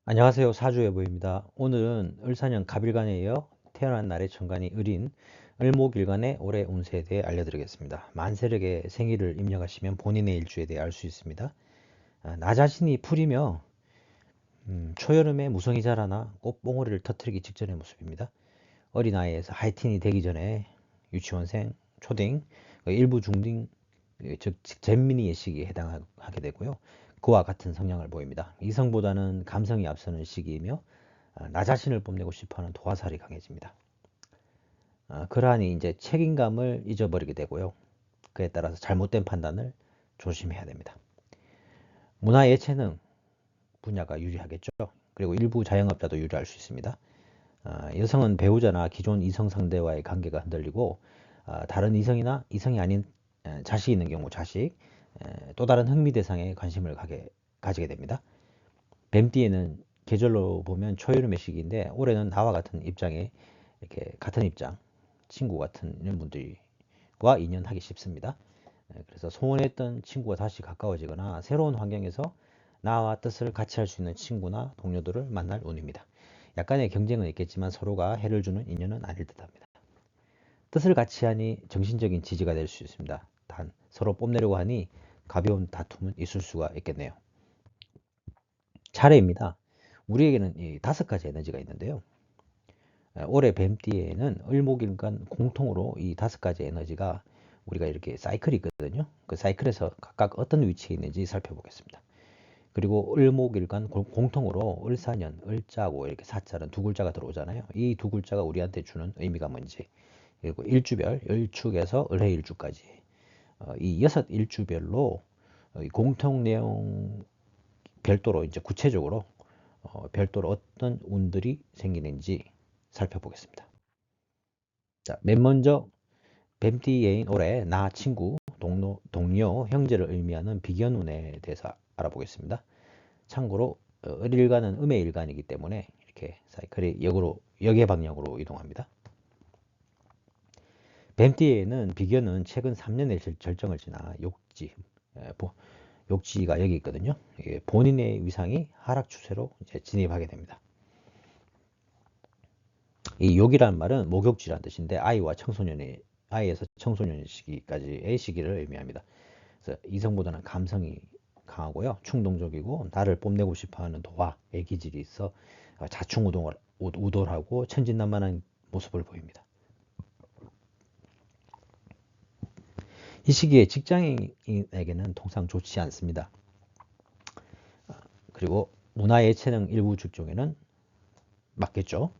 안녕하세요. 사주여보입니다. 오늘은 을사년 갑일간에 이어 태어난 날의 천간이 을인 을목일간의 올해 운세에 대해 알려드리겠습니다. 만세력의 생일을 입력하시면 본인의 일주에 대해 알 수 있습니다. 나 자신이 풀이며 초여름에 무성이 자라나 꽃봉오리를 터뜨리기 직전의 모습입니다. 어린아이에서 하이틴이 되기 전에 유치원생, 초딩, 일부 중딩, 즉 잼민이의 시기에 해당하게 되고요. 그와 같은 성향을 보입니다. 이성보다는 감성이 앞서는 시기이며 나 자신을 뽐내고 싶어하는 도화살이 강해집니다. 그러하니 이제 책임감을 잊어버리게 되고요. 그에 따라서 잘못된 판단을 조심해야 됩니다. 문화 예체능 분야가 유리하겠죠. 그리고 일부 자영업자도 유리할 수 있습니다. 여성은 배우자나 기존 이성 상대와의 관계가 흔들리고 다른 이성이나 이성이 아닌 자식이 있는 경우 자식, 또 다른 흥미 대상에 관심을 가지게 됩니다. 뱀띠에는 계절로 보면 초여름의 시기인데 올해는 나와 같은 입장에 이렇게 같은 입장, 친구 같은 이런 분들과 인연하기 쉽습니다. 그래서 소원했던 친구가 다시 가까워지거나 새로운 환경에서 나와 뜻을 같이 할 수 있는 친구나 동료들을 만날 운입니다. 약간의 경쟁은 있겠지만 서로가 해를 주는 인연은 아닐 듯합니다. 뜻을 같이 하니 정신적인 지지가 될 수 있습니다. 단 서로 뽐내려고 하니 가벼운 다툼은 있을 수가 있겠네요. 차례입니다. 우리에게는 이 5가지 에너지가 있는데요. 올해 뱀띠에는 을목일간 공통으로 이 5가지 에너지가 우리가 이렇게 사이클이 있거든요. 그 사이클에서 각각 어떤 위치에 있는지 살펴보겠습니다. 그리고 을목일간 공통으로 을사년, 을자고 이렇게 사자는 두 글자가 들어오잖아요. 이 두 글자가 우리한테 주는 의미가 뭔지, 그리고 일주별, 을축에서 을해일주까지 이 6일주별로 공통 내용 별도로 이제 구체적으로 별도로 어떤 운들이 생기는지 살펴보겠습니다. 자, 맨 먼저 뱀띠예인 올해 나 친구, 동료, 형제를 의미하는 비견운에 대해서 알아보겠습니다. 참고로 을일간은 음의 일간이기 때문에 이렇게 사이클이 역의 방향으로 이동합니다. 뱀띠에는 비견은 최근 3년의 절정을 지나 욕지가 여기 있거든요. 본인의 위상이 하락 추세로 이제 진입하게 됩니다. 이 욕이라는 말은 목욕지라는 뜻인데 아이에서 청소년 시기까지의 시기를 의미합니다. 그래서 이성보다는 감성이 강하고요. 충동적이고 나를 뽐내고 싶어하는 도화의 기질이 있어 자충우돌하고 천진난만한 모습을 보입니다. 이 시기에 직장인에게는 통상 좋지 않습니다. 그리고 문화 예체능 일부 직종에는 맞겠죠.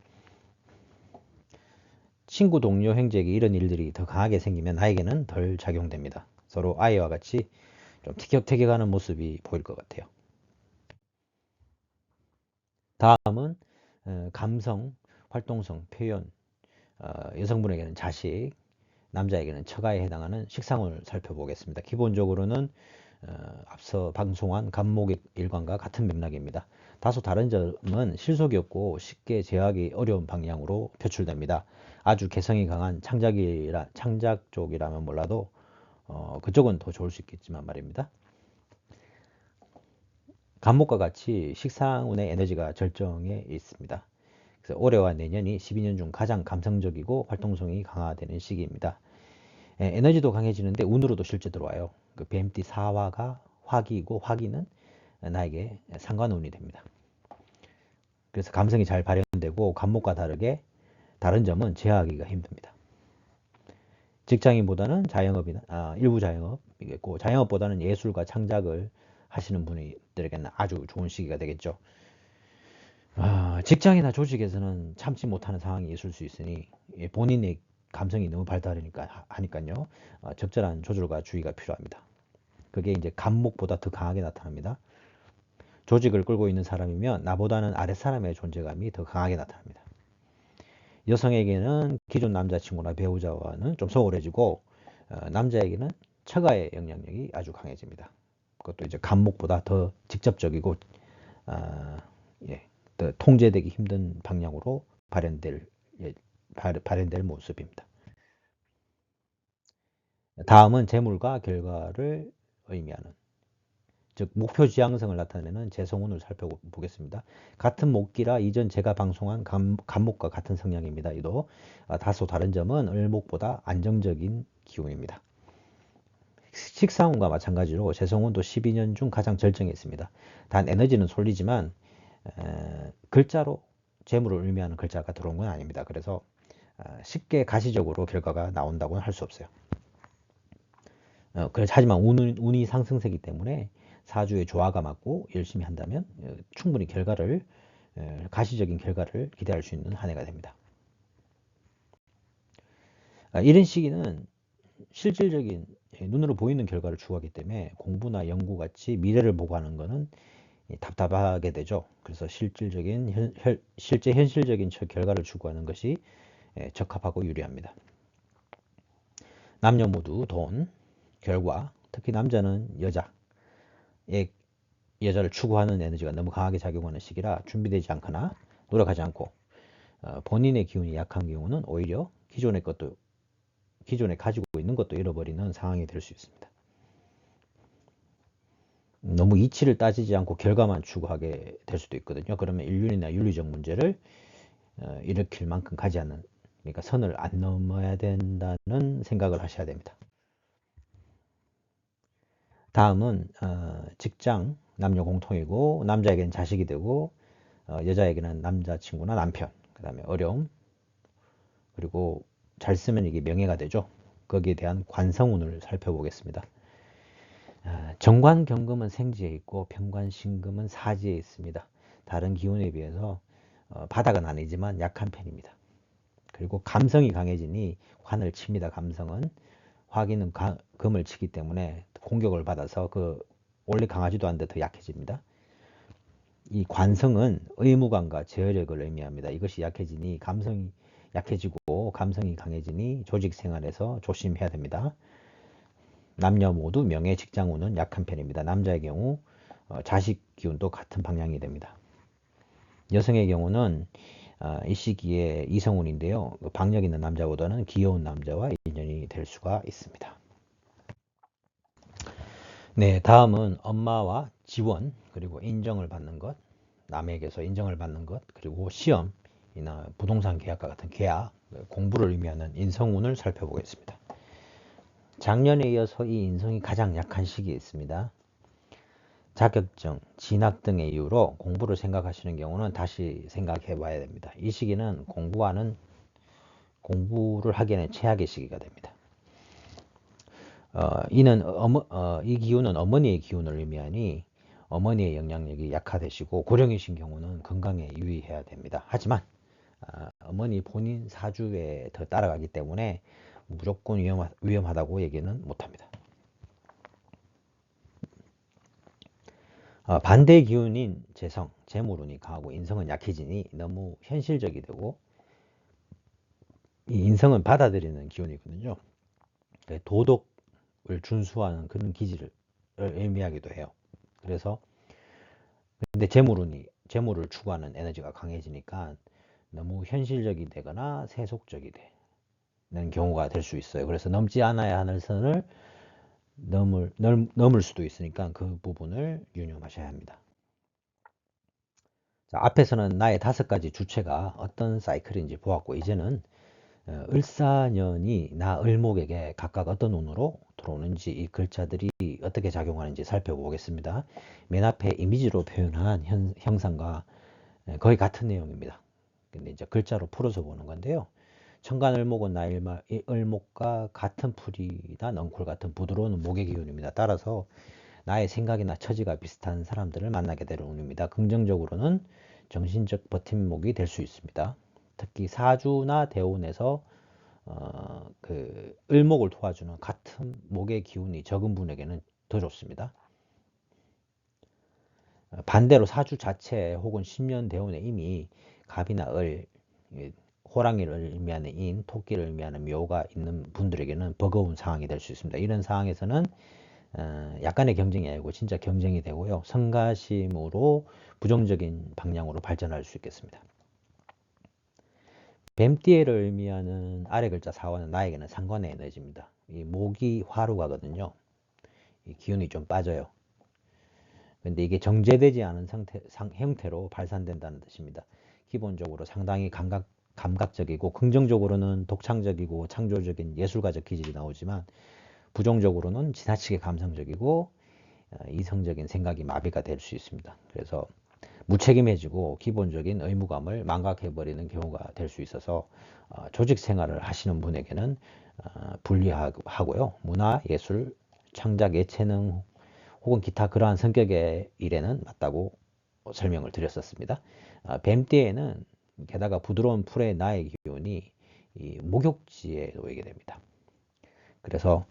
친구, 동료, 형제에게 이런 일들이 더 강하게 생기면 나에게는 덜 작용됩니다. 서로 아이와 같이 좀 티격태격하는 모습이 보일 것 같아요. 다음은 감성, 활동성, 표현, 여성분에게는 자식, 남자에게는 처가에 해당하는 식상을 살펴보겠습니다. 기본적으로는 앞서 방송한 간목일관과 같은 맥락입니다. 다소 다른 점은 실속이 없고 쉽게 제어하기 어려운 방향으로 표출됩니다. 아주 개성이 강한 창작 쪽이라면 몰라도 그쪽은 더 좋을 수 있겠지만 말입니다. 간목과 같이 식상운의 에너지가 절정에 있습니다. 그래서 올해와 내년이 12년 중 가장 감성적이고 활동성이 강화되는 시기입니다. 에너지도 강해지는데 운으로도 실제 들어와요. 그 뱀띠 사화가 화기이고 화기는 나에게 상관운이 됩니다. 그래서 감성이 잘 발현되고 간목과 다르게 다른 점은 제어하기가 힘듭니다. 직장인보다는 일부 자영업이겠고 자영업보다는 예술과 창작을 하시는 분들에게는 아주 좋은 시기가 되겠죠. 직장이나 조직에서는 참지 못하는 상황이 있을 수 있으니 본인의 감성이 너무 하니까요. 적절한 조절과 주의가 필요합니다. 그게 이제 간목보다 더 강하게 나타납니다. 조직을 끌고 있는 사람이면 나보다는 아랫사람의 존재감이 더 강하게 나타납니다. 여성에게는 기존 남자친구나 배우자와는 좀 소홀해지고 남자에게는 처가의 영향력이 아주 강해집니다. 그것도 이제 간목보다 더 직접적이고 더 통제되기 힘든 방향으로 예, 발현될 모습입니다. 다음은 재물과 결과를 의미하는 즉 목표 지향성을 나타내는 재성운을 살펴보겠습니다. 같은 목기라 이전 제가 방송한 간목과 같은 성향입니다. 이도 다소 다른 점은 을목보다 안정적인 기운입니다. 식상운과 마찬가지로 재성운도 12년 중 가장 절정에 있습니다. 단 에너지는 쏠리지만 글자로 재물을 의미하는 글자가 들어온 건 아닙니다. 그래서 쉽게 가시적으로 결과가 나온다고는 할 수 없어요. 하지만 운이 상승세기 때문에 사주의 조화가 맞고 열심히 한다면 충분히 가시적인 결과를 기대할 수 있는 한 해가 됩니다. 이런 시기는 실질적인 눈으로 보이는 결과를 추구하기 때문에 공부나 연구 같이 미래를 보고 하는 것은 답답하게 되죠. 그래서 실제 현실적인 결과를 추구하는 것이 적합하고 유리합니다. 남녀 모두 돈, 결과, 특히 남자는 여자를 추구하는 에너지가 너무 강하게 작용하는 시기라 준비되지 않거나 노력하지 않고 본인의 기운이 약한 경우는 오히려 기존에 가지고 있는 것도 잃어버리는 상황이 될 수 있습니다. 너무 이치를 따지지 않고 결과만 추구하게 될 수도 있거든요. 그러면 인륜이나 윤리적 문제를 일으킬 만큼 가지 않는, 그러니까 선을 안 넘어야 된다는 생각을 하셔야 됩니다. 다음은 직장, 남녀 공통이고 남자에게는 자식이 되고 여자에게는 남자친구나 남편, 그 다음에 어려움, 그리고 잘 쓰면 이게 명예가 되죠. 거기에 대한 관성운을 살펴보겠습니다. 정관경금은 생지에 있고 편관신금은 사지에 있습니다. 다른 기운에 비해서 바닥은 아니지만 약한 편입니다. 그리고 감성이 강해지니 환을 칩니다. 감성은 화기는 금을 치기 때문에 공격을 받아서 원래 강하지도 않은데 더 약해집니다. 이 관성은 의무감과 제어력을 의미합니다. 이것이 약해지니 감성이 약해지고 감성이 강해지니 조직 생활에서 조심해야 됩니다. 남녀 모두 명예 직장운은 약한 편입니다. 남자의 경우 자식 기운도 같은 방향이 됩니다. 여성의 경우는 이 시기에 이성운인데요. 박력 있는 남자보다는 귀여운 남자와 인연이 될 수가 있습니다. 네, 다음은 엄마와 지원, 그리고 인정을 받는 것, 남에게서 인정을 받는 것, 그리고 시험이나 부동산 계약과 같은 계약, 공부를 의미하는 인성운을 살펴보겠습니다. 작년에 이어서 이 인성이 가장 약한 시기에 있습니다. 자격증, 진학 등의 이유로 공부를 생각하시는 경우는 다시 생각해 봐야 됩니다. 이 시기는 공부를 하기에는 최악의 시기가 됩니다. 이 기운은 어머니의 기운을 의미하니 어머니의 영향력이 약화되시고 고령이신 경우는 건강에 유의해야 됩니다. 하지만 어머니 본인 사주에 더 따라가기 때문에 무조건 위험하다고 얘기는 못합니다. 반대 기운인 재성, 재물운이 강하고 인성은 약해지니 너무 현실적이 되고, 이 인성은 받아들이는 기운이거든요. 도덕을 준수하는 그런 기질을 의미하기도 해요. 그래서 근데 재물을 추구하는 에너지가 강해지니까 너무 현실적이 되거나 세속적이 되는 경우가 될 수 있어요. 그래서 넘지 않아야 하는 선을 넘을 수도 있으니까 그 부분을 유념하셔야 합니다. 자, 앞에서는 나의 5가지 주체가 어떤 사이클인지 보았고, 이제는 을사년이 나 을목에게 각각 어떤 운으로 들어오는지, 이 글자들이 어떻게 작용하는지 살펴보겠습니다. 맨 앞에 이미지로 표현한 형상과 거의 같은 내용입니다. 근데 이제 글자로 풀어서 보는 건데요. 천간을목은 을목과 같은 풀이나 넝쿨 같은 부드러운 목의 기운입니다. 따라서 나의 생각이나 처지가 비슷한 사람들을 만나게 되는 운입니다. 긍정적으로는 정신적 버팀목이 될 수 있습니다. 특히 사주나 대운에서 을목을 도와주는 같은 목의 기운이 적은 분에게는 더 좋습니다. 반대로 사주 자체 혹은 신년 대운에 이미 갑이나 을, 호랑이를 의미하는 인, 토끼를 의미하는 묘가 있는 분들에게는 버거운 상황이 될 수 있습니다. 이런 상황에서는 약간의 경쟁이 아니고 진짜 경쟁이 되고요. 성가심으로 부정적인 방향으로 발전할 수 있겠습니다. 뱀띠를 의미하는 아래 글자 사화는 나에게는 상관의 에너지입니다. 이 목이 화루가거든요. 이 기운이 좀 빠져요. 그런데 이게 정제되지 않은 형태로 발산된다는 뜻입니다. 기본적으로 상당히 감각적이고 긍정적으로는 독창적이고 창조적인 예술가적 기질이 나오지만 부정적으로는 지나치게 감성적이고 이성적인 생각이 마비가 될 수 있습니다. 그래서 무책임해지고 기본적인 의무감을 망각해버리는 경우가 될 수 있어서 조직 생활을 하시는 분에게는 불리하고요. 문화, 예술, 창작, 예체능 혹은 기타 그러한 성격의 일에는 맞다고 설명을 드렸었습니다. 뱀띠에는 게다가 부드러운 풀의 나의 기운이 이 목욕지에 놓이게 됩니다. 그래서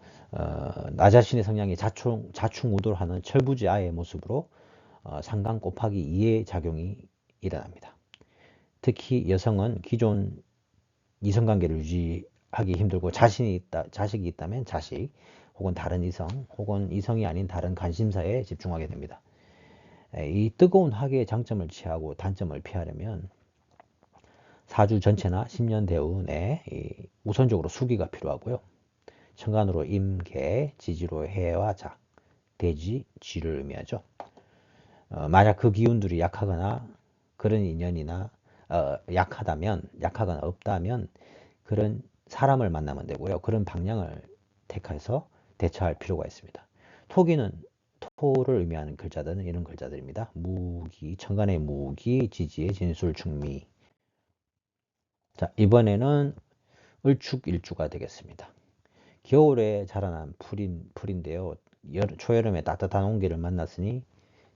나 자신의 성향이 자충우돌하는 철부지아의 모습으로 상강 곱하기 2의 작용이 일어납니다. 특히 여성은 기존 이성관계를 유지하기 힘들고 자식이 있다면 자식, 혹은 다른 이성, 혹은 이성이 아닌 다른 관심사에 집중하게 됩니다. 이 뜨거운 화기의 장점을 취하고 단점을 피하려면 사주 전체나 10년 대운에 우선적으로 수기가 필요하고요. 천간으로 임, 개, 지지로 해와 자, 돼지, 쥐를 의미하죠. 만약 그 기운들이 약하거나 그런 인연이나 약하거나 없다면 그런 사람을 만나면 되고요. 그런 방향을 택해서 대처할 필요가 있습니다. 토기는 토를 의미하는 글자들은 이런 글자들입니다. 무기, 천간의 무기, 지지의 진술, 충미. 자, 이번에는 을축일주가 되겠습니다. 겨울에 자라난 풀인데요. 초여름에 따뜻한 온기를 만났으니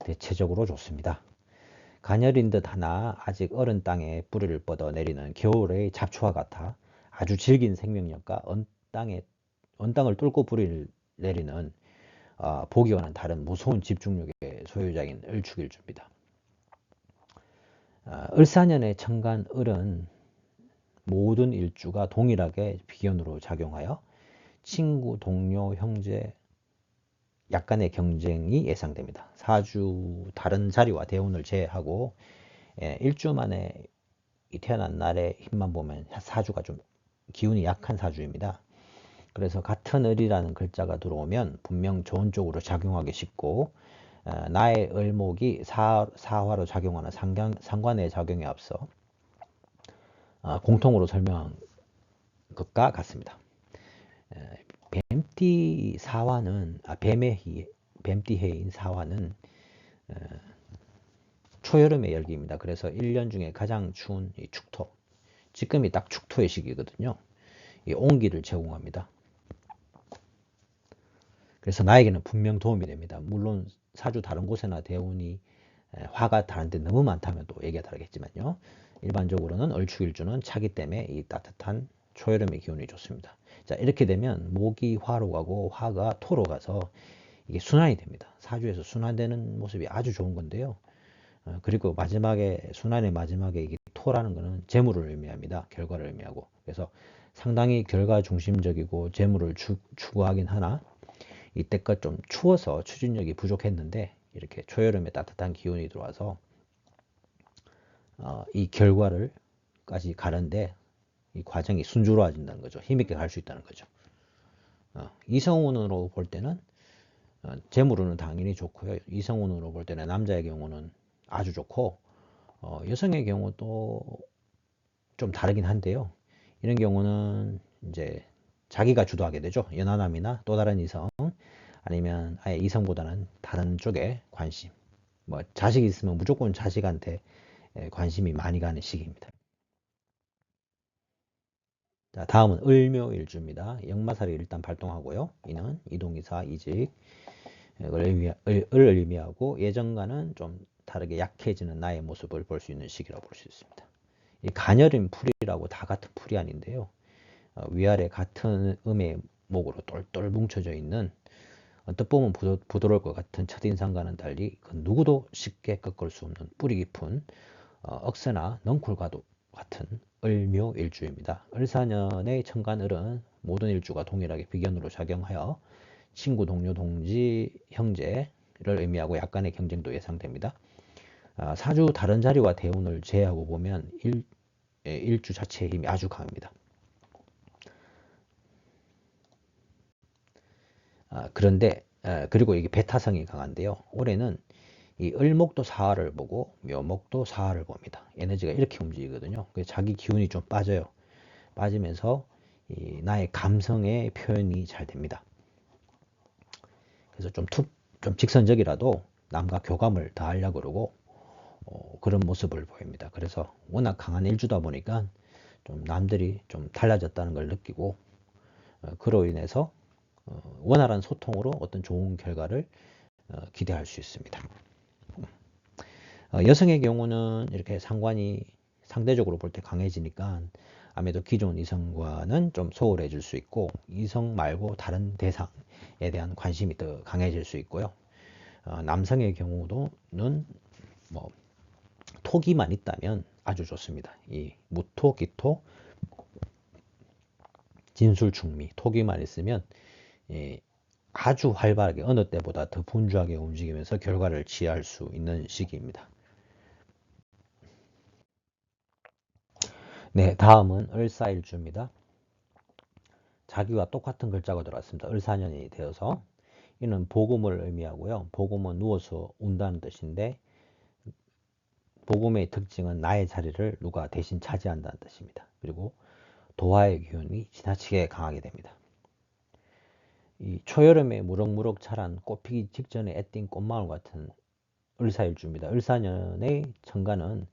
대체적으로 좋습니다. 가녀린 듯 하나 아직 어른 땅에 뿌리를 뻗어 내리는 겨울의 잡초와 같아 아주 질긴 생명력과 언 땅을 뚫고 뿌리를 내리는 보기와는 다른 무서운 집중력의 소유자인 을축일주입니다. 을사년의 천간 을은 모든 일주가 동일하게 비견으로 작용하여 친구, 동료, 형제, 약간의 경쟁이 예상됩니다. 사주 다른 자리와 대운을 제외하고 일주 만에 태어난 날의 힘만 보면 사주가 좀 기운이 약한 사주입니다. 그래서 같은 을이라는 글자가 들어오면 분명 좋은 쪽으로 작용하기 쉽고 나의 을목이 사화로 작용하는 상관의 작용에 앞서 공통으로 설명한 것과 같습니다. 뱀띠 사화는 뱀띠 해인 사화는 초여름의 열기입니다. 그래서 1년 중에 가장 추운 이 축토, 지금이 딱 축토의 시기거든요. 이 온기를 제공합니다. 그래서 나에게는 분명 도움이 됩니다. 물론 사주 다른 곳에나 대운이 화가 다른데 너무 많다면 또 얘기가 다르겠지만요. 일반적으로는 얼축일주는 차기 때문에 이 따뜻한 초여름의 기운이 좋습니다. 자, 이렇게 되면 목이 화로 가고 화가 토로 가서 이게 순환이 됩니다. 사주에서 순환되는 모습이 아주 좋은 건데요. 그리고 순환의 마지막에 이게 토라는 것은 재물을 의미합니다. 결과를 의미하고. 그래서 상당히 결과 중심적이고 재물을 추구하긴 하나 이때껏 좀 추워서 추진력이 부족했는데 이렇게 초여름에 따뜻한 기운이 들어와서 이 결과를까지 가는데 이 과정이 순조로워진다는 거죠. 힘있게 갈 수 있다는 거죠. 이성운으로 볼 때는 재물운은 당연히 좋고요. 이성운으로 볼 때는 남자의 경우는 아주 좋고 여성의 경우도 좀 다르긴 한데요. 이런 경우는 이제 자기가 주도하게 되죠. 연하남이나 또 다른 이성 아니면 아예 이성보다는 다른 쪽에 관심. 뭐 자식이 있으면 무조건 자식한테 관심이 많이 가는 시기입니다. 자, 다음은 을묘일주입니다. 역마살이 일단 발동하고요. 이는 이동이사 이직 을 의미하고 예전과는 좀 다르게 약해지는 나의 모습을 볼 수 있는 시기라고 볼 수 있습니다. 이 가녀린 풀이라고 다 같은 풀이 아닌데요. 위아래 같은 음의 목으로 똘똘 뭉쳐져 있는 언뜻 보면 부드러울 것 같은 첫인상과는 달리 그 누구도 쉽게 꺾을 수 없는 뿌리 깊은 억새나 넝쿨과도 같은 을묘일주입니다. 을사년의 천간을은 모든 일주가 동일하게 비견으로 작용하여 친구, 동료, 동지, 형제를 의미하고 약간의 경쟁도 예상됩니다. 사주 다른 자리와 대운을 제외하고 보면 일주 자체의 힘이 아주 강합니다. 그런데 그리고 이게 배타성이 강한데요. 올해는 이 을목도 사화를 보고 묘목도 사화를 봅니다. 에너지가 이렇게 움직이거든요. 그래서 자기 기운이 좀 빠져요. 빠지면서 나의 감성의 표현이 잘 됩니다. 그래서 좀 직선적이라도 남과 교감을 더 하려고 그러고 그런 모습을 보입니다. 그래서 워낙 강한 일주다 보니까 좀 남들이 좀 달라졌다는 걸 느끼고 그로 인해서 원활한 소통으로 어떤 좋은 결과를 기대할 수 있습니다. 여성의 경우는 이렇게 상관이 상대적으로 볼 때 강해지니까 아무래도 기존 이성과는 좀 소홀해질 수 있고 이성 말고 다른 대상에 대한 관심이 더 강해질 수 있고요. 남성의 경우는 뭐 토기만 있다면 아주 좋습니다. 이 무토, 기토, 진술충미, 토기만 있으면 아주 활발하게 어느 때보다 더 분주하게 움직이면서 결과를 취할 수 있는 시기입니다. 네, 다음은 을사일주입니다. 자기와 똑같은 글자가 들어왔습니다. 을사년이 되어서 이는 복음을 의미하고요. 복음은 누워서 운다는 뜻인데 복음의 특징은 나의 자리를 누가 대신 차지한다는 뜻입니다. 그리고 도화의 기운이 지나치게 강하게 됩니다. 이 초여름에 무럭무럭 자란 꽃피기 직전에 애띤 꽃마을 같은 을사일주입니다. 을사년의 천간은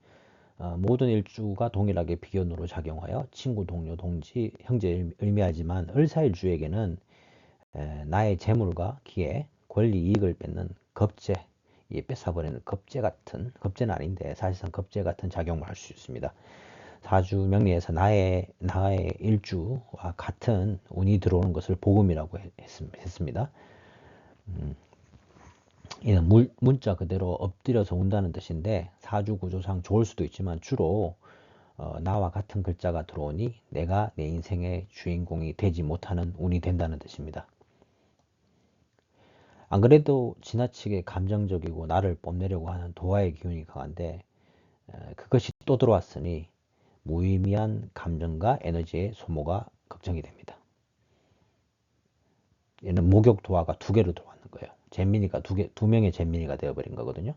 모든 일주가 동일하게 비견으로 작용하여 친구, 동료, 동지, 형제를 의미하지만 을사일주에게는 나의 재물과 기회, 권리, 이익을 뺏는 겁재, 뺏어버리는 겁재는 아닌데 사실상 겁재 같은 작용을 할 수 있습니다. 사주 명리에서 나의 일주와 같은 운이 들어오는 것을 복음이라고 했습니다. 이는 문자 그대로 엎드려서 운다는 뜻인데 사주 구조상 좋을 수도 있지만 주로 나와 같은 글자가 들어오니 내가 내 인생의 주인공이 되지 못하는 운이 된다는 뜻입니다. 안 그래도 지나치게 감정적이고 나를 뽐내려고 하는 도화의 기운이 강한데 그것이 또 들어왔으니 무의미한 감정과 에너지의 소모가 걱정이 됩니다. 얘는 목욕 도화가 두 개로 들어왔는 거예요. 잼민이가 두 명의 잼민이가 되어버린 거거든요.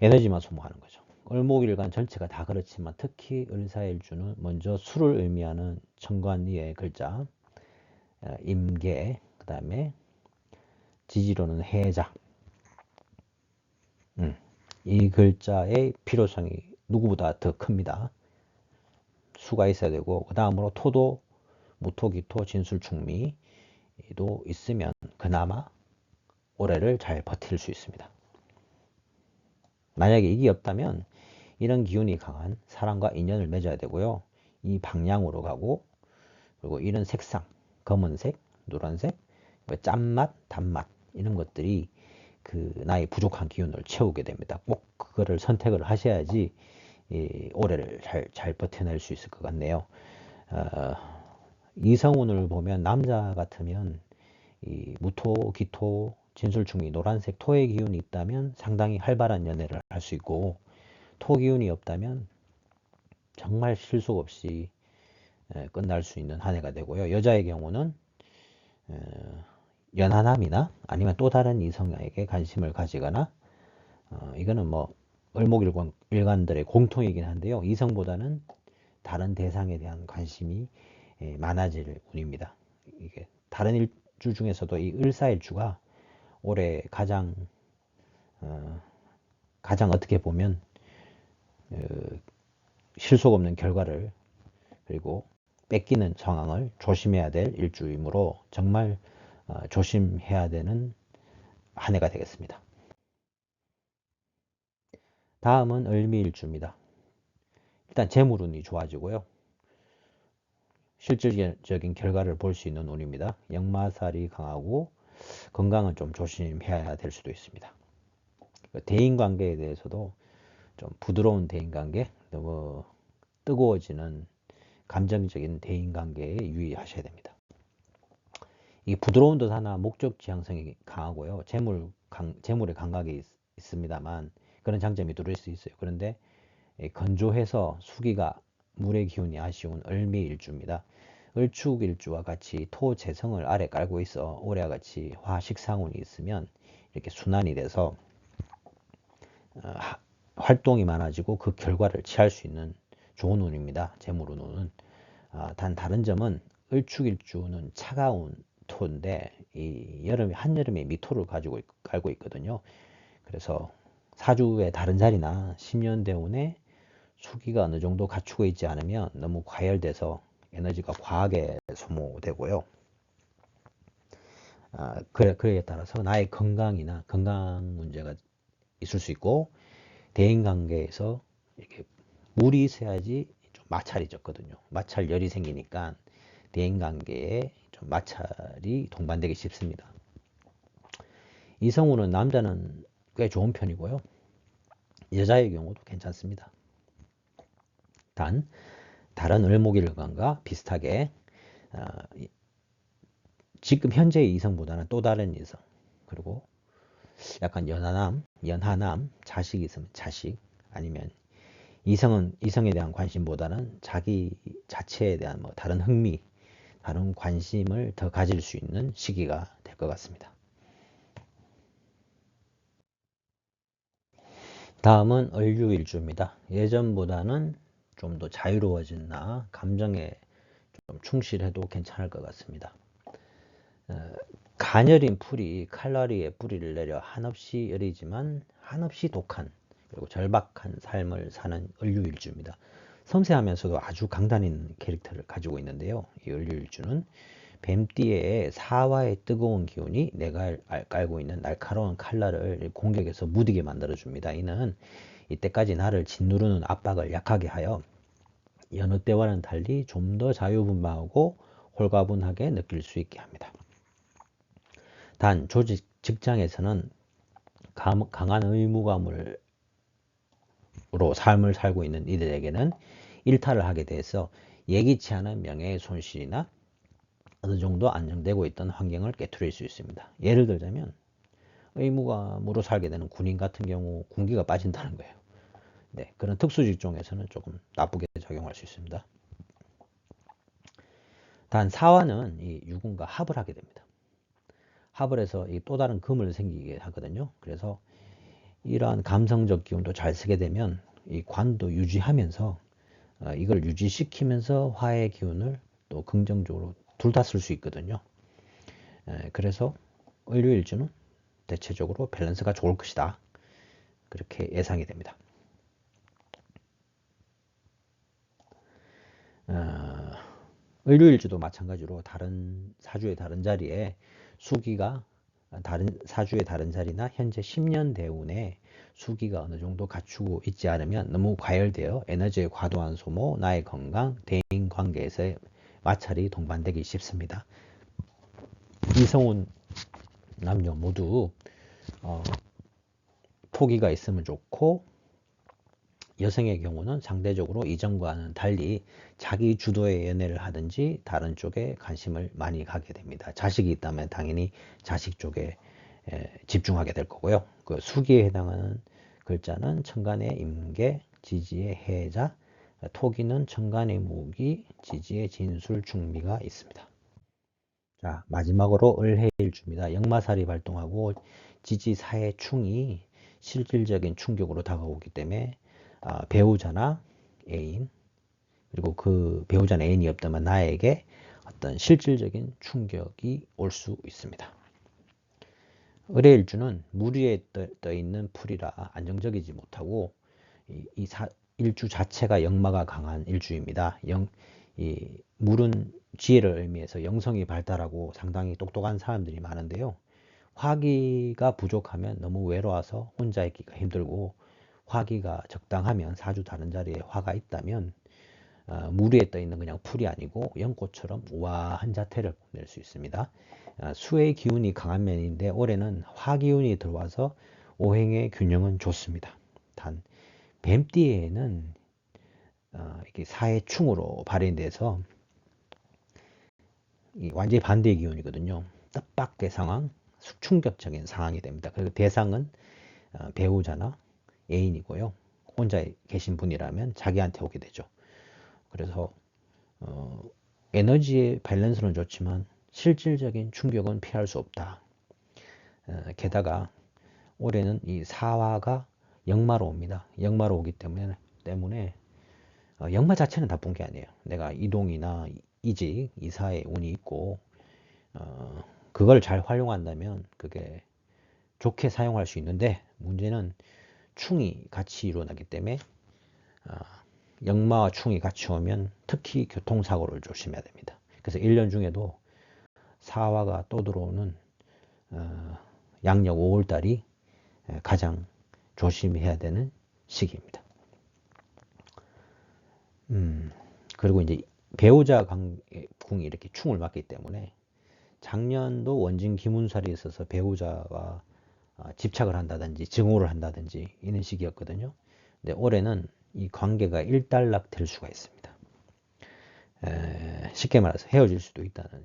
에너지만 소모하는 거죠. 을목일간 전체가 다 그렇지만 특히 을사일주는 먼저 술을 의미하는 천간이의 글자 임계, 그 다음에 지지로는 해자. 이 글자의 필요성이 누구보다 더 큽니다. 수가 있어야 되고 그 다음으로 토도 무토기토 진술충미도 있으면 그나마 올해를 잘 버틸 수 있습니다. 만약에 이게 없다면 이런 기운이 강한 사람과 인연을 맺어야 되고요. 이 방향으로 가고 그리고 이런 색상 검은색, 노란색, 짠맛, 단맛 이런 것들이 그 나의 부족한 기운을 채우게 됩니다. 꼭 그거를 선택을 하셔야지 올해를 잘 버텨낼 수 있을 것 같네요. 이성운을 보면 남자 같으면 이 무토, 기토, 진술충이 노란색 토의 기운이 있다면 상당히 활발한 연애를 할 수 있고 토 기운이 없다면 정말 실속 없이 끝날 수 있는 한 해가 되고요. 여자의 경우는 연하남이나 아니면 또 다른 이성에게 관심을 가지거나 이거는 뭐 을목일관들의 공통이긴 한데요. 이성보다는 다른 대상에 대한 관심이 많아질 운입니다. 이게 다른 일주 중에서도 이 을사일주가 올해 가장 어떻게 보면 실속 없는 결과를 그리고 뺏기는 상황을 조심해야 될 일주이므로 정말 조심해야 되는 한 해가 되겠습니다. 다음은 을미일주입니다. 일단 재물운이 좋아지고요. 실질적인 결과를 볼 수 있는 운입니다. 역마살이 강하고 건강은 좀 조심해야 될 수도 있습니다. 대인관계에 대해서도 좀 부드러운 대인관계, 너무 뜨거워지는 감정적인 대인관계에 유의하셔야 됩니다. 이 부드러운 듯 하나 목적 지향성이 강하고요. 재물의 감각이 있습니다만 그런 장점이 들어올 수 있어요. 그런데 건조해서 수기가 물의 기운이 아쉬운 을미일주입니다. 을축일주와 같이 토재성을 아래 깔고 있어 올해와 같이 화식상운이 있으면 이렇게 순환이 돼서 활동이 많아지고 그 결과를 취할 수 있는 좋은 운입니다. 재물 운은. 단 다른 점은 을축일주는 차가운 토인데 이 한여름에 미토를 깔고 있거든요. 그래서 사주의 다른 자리나 10년 대운에 수기가 어느 정도 갖추고 있지 않으면 너무 과열돼서 에너지가 과하게 소모되고요. 그에 따라서 나의 건강 문제가 있을 수 있고, 대인관계에서 이렇게 물이 있어야지 좀 마찰이 적거든요. 마찰열이 생기니까 대인관계에 좀 마찰이 동반되기 쉽습니다. 이성우는 남자는 꽤 좋은 편이고요. 여자의 경우도 괜찮습니다. 단 다른 을목일간과 비슷하게 지금 현재의 이성보다는 또 다른 이성, 그리고 약간 연하남, 자식이 있으면 자식, 아니면 이성에 대한 관심보다는 자기 자체에 대한 다른 흥미, 다른 관심을 더 가질 수 있는 시기가 될 것 같습니다. 다음은 을유일주입니다. 예전보다는 좀 더 자유로워진 나, 감정에 좀 충실해도 괜찮을 것 같습니다. 가녀린 풀이 칼날리에 뿌리를 내려 한없이 여리지만 한없이 독한, 그리고 절박한 삶을 사는 을유일주입니다. 섬세하면서도 아주 강단 있는 캐릭터를 가지고 있는데요. 이 을유일주는 뱀띠의 사화의 뜨거운 기운이 내가 깔고 있는 날카로운 칼날을 공격해서 무디게 만들어줍니다. 이는 이때까지 나를 짓누르는 압박을 약하게 하여 여느 때와는 달리 좀 더 자유분방하고 홀가분하게 느낄 수 있게 합니다. 단 조직 직장에서는 강한 의무감으로 삶을 살고 있는 이들에게는 일탈을 하게 돼서 예기치 않은 명예의 손실이나 어느 정도 안정되고 있던 환경을 깨트릴 수 있습니다. 예를 들자면 의무감으로 살게 되는 군인 같은 경우 군기가 빠진다는 거예요. 네, 그런 특수 직종에서는 조금 나쁘게 작용할 수 있습니다. 단 사화는 이 유군과 합을 하게 됩니다. 합을 해서 또 다른 금을 생기게 하거든요. 그래서 이러한 감성적 기운도 잘 쓰게 되면 이 관도 유지하면서 이걸 유지시키면서 화의 기운을 또 긍정적으로 둘 다 쓸 수 있거든요. 그래서 을유일주는 대체적으로 밸런스가 좋을 것이다. 그렇게 예상이 됩니다. 을유일주도 마찬가지로 다른 사주의 다른 자리에 수기가 다른 사주의 다른 자리나 현재 10년 대운에 수기가 어느 정도 갖추고 있지 않으면 너무 과열되어 에너지의 과도한 소모, 나의 건강, 대인 관계에서의 마찰이 동반되기 쉽습니다. 이성운 남녀 모두 토기가 있으면 좋고, 여성의 경우는 상대적으로 이전과는 달리 자기 주도의 연애를 하든지 다른 쪽에 관심을 많이 가게 됩니다. 자식이 있다면 당연히 자식 쪽에 집중하게 될 거고요. 그 수기에 해당하는 글자는 천간의 임계, 지지의 해자, 토기는 천간의 무기, 지지의 진술, 중미가 있습니다. 자, 마지막으로 을해일주입니다. 역마살이 발동하고 지지사의 충이 실질적인 충격으로 다가오기 때문에 배우자나 애인, 그리고 그 배우자나 애인이 없다면 나에게 어떤 실질적인 충격이 올 수 있습니다. 을의 일주는 물 위에 떠 있는 풀이라 안정적이지 못하고 일주 자체가 역마가 강한 일주입니다. 이 물은 지혜를 의미해서 영성이 발달하고 상당히 똑똑한 사람들이 많은데요. 화기가 부족하면 너무 외로워서 혼자 있기가 힘들고, 화기가 적당하면 사주 다른 자리에 화가 있다면 물 위에 떠 있는 그냥 풀이 아니고 연꽃처럼 우아한 자태를 낼 수 있습니다. 수의 기운이 강한 면인데 올해는 화 기운이 들어와서 오행의 균형은 좋습니다. 단 뱀띠에는 이렇게 사의 충으로 발현돼서 완전히 반대의 기운이거든요. 뜻밖의 상황, 충격적인 상황이 됩니다. 그리고 대상은 배우자나 애인이고요. 혼자 계신 분이라면 자기한테 오게 되죠. 그래서 에너지의 밸런스는 좋지만 실질적인 충격은 피할 수 없다. 게다가 올해는 이 사화가 역마로 옵니다. 역마로 오기 때문에 역마 자체는 나쁜 게 아니에요. 내가 이동이나 이직, 이사의 운이 있고 그걸 잘 활용한다면 그게 좋게 사용할 수 있는데, 문제는 충이 같이 일어나기 때문에 역마와 충이 같이 오면 특히 교통사고를 조심해야 됩니다. 그래서 1년 중에도 사화가 또 들어오는 양력 5월달이 가장 조심해야 되는 시기입니다. 그리고 이제 배우자 궁이 이렇게 충을 맞기 때문에 작년도 원진 기문살이 있어서 배우자와 집착을 한다든지 증오를 한다든지 이런 시기였거든요. 근데 올해는 이 관계가 일단락 될 수가 있습니다. 쉽게 말해서 헤어질 수도 있다는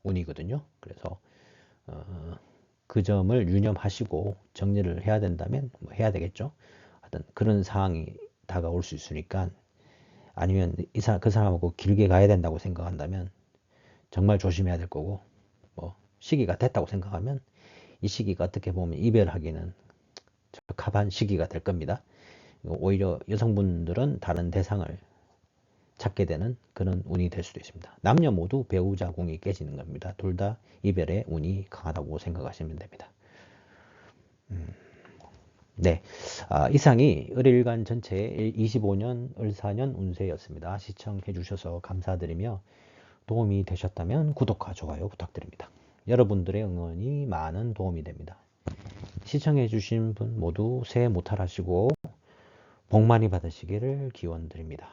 운이거든요. 그래서 그 점을 유념하시고 정리를 해야 된다면 뭐 해야 되겠죠. 하여튼 그런 상황이 다가올 수 있으니까, 아니면 그 사람하고 길게 가야 된다고 생각한다면 정말 조심해야 될 거고, 뭐 시기가 됐다고 생각하면 이 시기가 어떻게 보면 이별하기는 적합한 시기가 될 겁니다. 오히려 여성분들은 다른 대상을 찾게 되는 그런 운이 될 수도 있습니다. 남녀 모두 배우자 궁이 깨지는 겁니다. 둘 다 이별의 운이 강하다고 생각하시면 됩니다. 네, 이상이 을일간 전체의 25년 을사년 운세였습니다. 시청해 주셔서 감사드리며 도움이 되셨다면 구독과 좋아요 부탁드립니다. 여러분들의 응원이 많은 도움이 됩니다. 시청해 주신 분 모두 새해 무탈하시고 복 많이 받으시기를 기원드립니다.